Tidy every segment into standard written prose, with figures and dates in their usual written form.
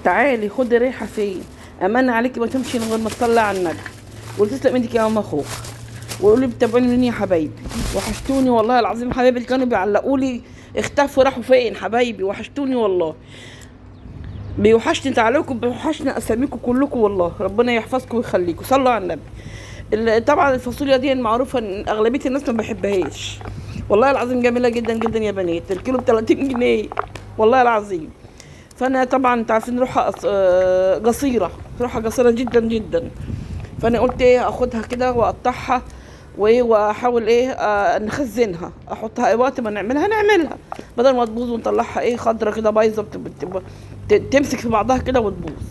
تعالي خدي رايحه فين؟ امان عليكي ما تمشي من غير ما تصلي على النبي. وتسلم ايدك يا ماما اخوك. وقولوا لي بتابعوني منين يا حبايبي؟ وحشتوني والله العظيم حبايبي اللي كانوا بيعلقوا لي اختفوا راحوا فين حبايبي؟ وحشتوني والله. بيوحشني تعالوكم، بيوحشني اساميكم كلكم والله. ربنا يحفظكم ويخليكم. صلوا على النبي. طبعا الفاصوليا دي المعروفه ان اغلبيه الناس ما بحبهاش. والله العظيم جميله جدا جدا يا بنات. الكيلو ب 30 جنيه والله العظيم. فانا طبعا انتوا عارفين روحها قصيره، روحها قصيره جدا جدا. فانا قلت ايه اخدها كده واقطعها واحاول ايه نخزنها، احطها ايه وقت ما نعملها بدل ما تبوظ ونطلعها ايه خضره كده بايظه تمسك في بعضها كده وتبوظ.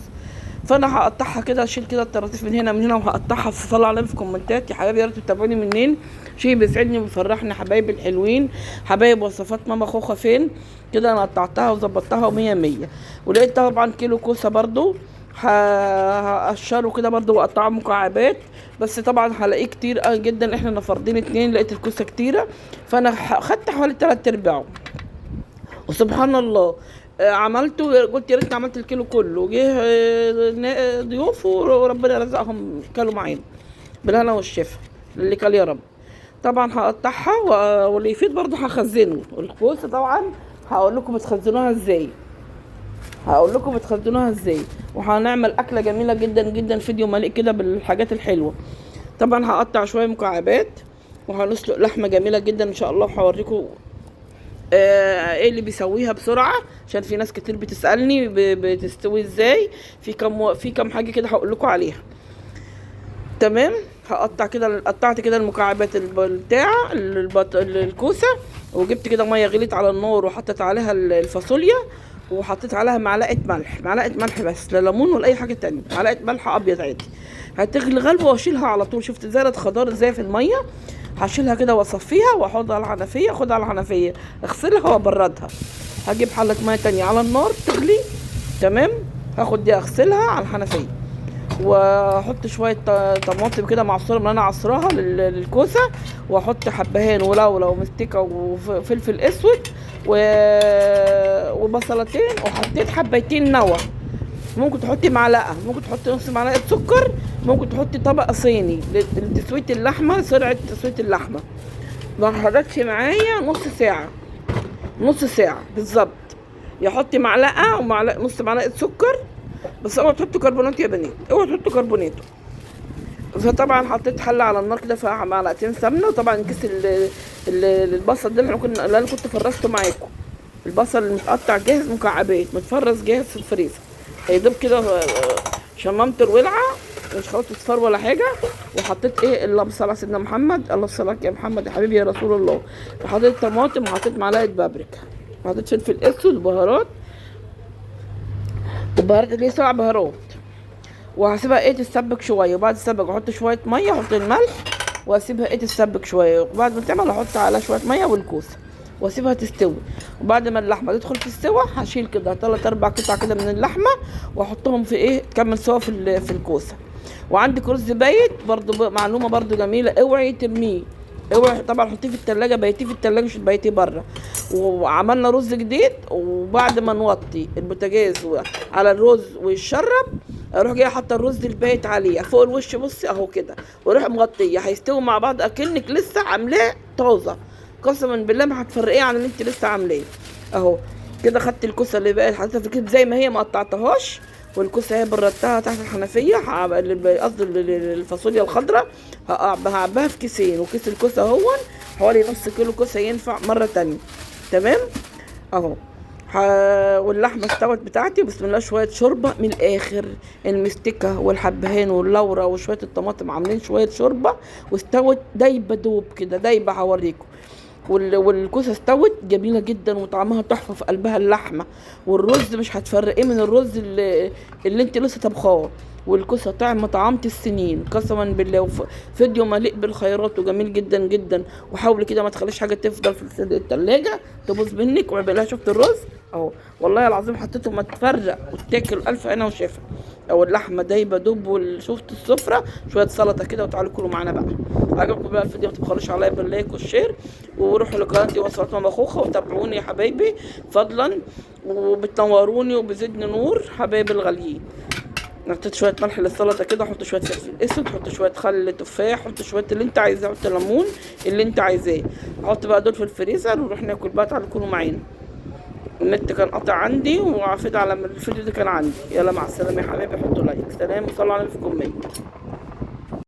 فانا هقطعها كده، اشيل كده الطراطيف من هنا وهقطعها في صلاه على في كومنتات يا حبايبي. يا ريت تتابعوني منين، شيء بيسعدني وبيفرحني حبايبي الحلوين. حبايب وصفات ماما خوخه فين كده انا قطعتها وظبطتها ومية مية. ولقيت طبعا كيلو كوسه برضو هقشره كده برضو واقطعه مكعبات، بس طبعا هلاقيه كتير جدا. احنا فردين 2، لقيت الكوسه كتيره فانا خدت حوالي 3/4. وسبحان الله عملته، قلت يا ريتني عملت الكيلو كله. جه ضيوف وربنا رزقهم كلوا معانا بالهنا والشفا اللي كل يا رب. طبعا هقطعها واللي يفيد برضه هخزنه. الكوسه طبعا هقول لكم بتخزنوها ازاي، وهنعمل اكله جميله جدا جدا، فيديو مليء كده بالحاجات الحلوه. طبعا هقطع شويه مكعبات وهنسلق لحمه جميله جدا ان شاء الله، وهوريكم ايه اللي بيسويها بسرعه عشان في ناس كتير بتسالني بتستوي ازاي. في كم حاجه كده هقول لكم عليها. تمام. قطعت كده المكعبات بتاع الكوسه، وجبت كده ميه غليت على النار وحطيت عليها الفاصوليا، وحطيت عليها معلقه ملح بس، لا ليمون ولا اي حاجه تانية. معلقه ملح ابيض عادي. هتغلي غلوه واشيلها على طول. شفت زالت خضار ازاي في الميه؟ هشيلها كده واصفيها واحطها على الحنفيه. اخدها على الحنفيه اغسلها وابردها. هجيب حله ميه تانية على النار تغلي. تمام. هاخد دي اغسلها على الحنفيه، واحط شويه طماطم كده معصوره من انا عصراها للكوسه، واحط حبهان ولولا ومستكه وفلفل اسود وبصلتين، وحطيت حبيتين نوى. ممكن تحطي معلقه، ممكن تحطي نص معلقه سكر، ممكن تحطي طبق صيني لتسويه اللحمه، سرعه تسويه اللحمه. ما خدتش معايا نص ساعه بالظبط. يحطي معلقه ومعلقه نص معلقه سكر، بس اوعوا تحطوا كربونات يا بنات، اوعوا تحطوا كربونات. فطبعا حطيت حله على النار كده فيها معلقتين سمنه، وطبعا كيس البصل ده اللي انا كنت فرزته معاكم. البصل المتقطع جاهز مكعبات، متفرز جاهز في الفريزر. هيدوب كده شممت الولعه، مش خلاص اصفار ولا حاجه. وحطيت ايه اللهم صل على سيدنا محمد، الله صل يا محمد يا حبيبي يا رسول الله. وحطيت طماطم، وحطيت معلقه بابريكا، وحطيت فلفل اسود وبهارات اللي هي 7 بهارات. وهسيبها ايه تتسبك شويه، وبعد السبك احط شويه ميه، احط الملح واسيبها ايه تتسبك شويه. وبعد ما تعمل احط عليها شويه ميه والكوسه واسيبها تستوي. وبعد ما اللحمه تدخل في السوا هشيل كده 3-4 قطع كده من اللحمه واحطهم في ايه تكمل سوا في الكوسه. وعندك رز بايت برضو، معلومه برضو جميله، اوعي ترميه. اوعي طبعا حطيه في التلاجة، بيتيه في التلاجة مش بيتيه بره. وعملنا رز جديد، وبعد ما نوطي البوتاجاز على الرز ويشرب، اروح جايه حاطه الرز البايت عليه فوق الوش، بصي اهو كده، واروح مغطيه. هيستوي مع بعض اكنك لسه عاملاه طازه، قسما بالله ما هتفرقيه عن اللي انت لسه عاملاه. اهو كده خدت الكوسه اللي بقت حطيتها في كده زي ما هي، ما قطعتهاش. والكوسه هي بردتها تحت الحنفيه، قصدي الفاصوليا الخضراء هعبها في كيسين. وكيس الكوسه هون حوالي نص كيلو كوسه ينفع مره تانية. تمام اهو. واللحمه استوت بتاعتي، بسم الله. شويه شوربه من الاخر، المستكه والحبهان واللورا وشويه الطماطم عاملين شويه شوربه، واستوت دايبه دوب كده، دايبه هوريكم. والكوسه استوت جميله جدا وطعمها تحفه في قلبها اللحمه. والرز مش هتفرقيه من الرز اللي انت لسه طبخاه. والكوسه طعمه السنين قسما بالله. فيديو مليء بالخيرات وجميل جدا جدا. وحاولي كده ما تخليش حاجه تفضل في الثلاجه تبوظ منك واعمليها. شفت الرز اهو. والله العظيم حطيته ما تفرق وتاكل الف هنا وشفا. او اللحمه دايبه دب وشفت السفره شويه سلطه كده، وتعالوا كلوا معانا بقى. عجبكم بقى الفيديو ما تبخلوش عليا باللايك والشير، وروحوا لقناتي وصفات ماما خوخه وتابعوني يا حبايبي فضلا، وبتنوروني وبزدني نور حبايبي الغاليين. نحط شويه ملح للسلطه كده، حط شويه فلفل اسود، حط شويه خل تفاح، حط شويه اللي انت عايزاه، حط ليمون اللي انت عايزاه. حط بقى دول في الفريزر ونروح ناكل بقى. تعالوا كلوا معانا. النت كان قاطع عندي وعافيت على ما الفيديو ده كان عندي. يلا مع السلامه يا حبايبي، حطوا لايك. سلام وصلوا على النبي في كومنت.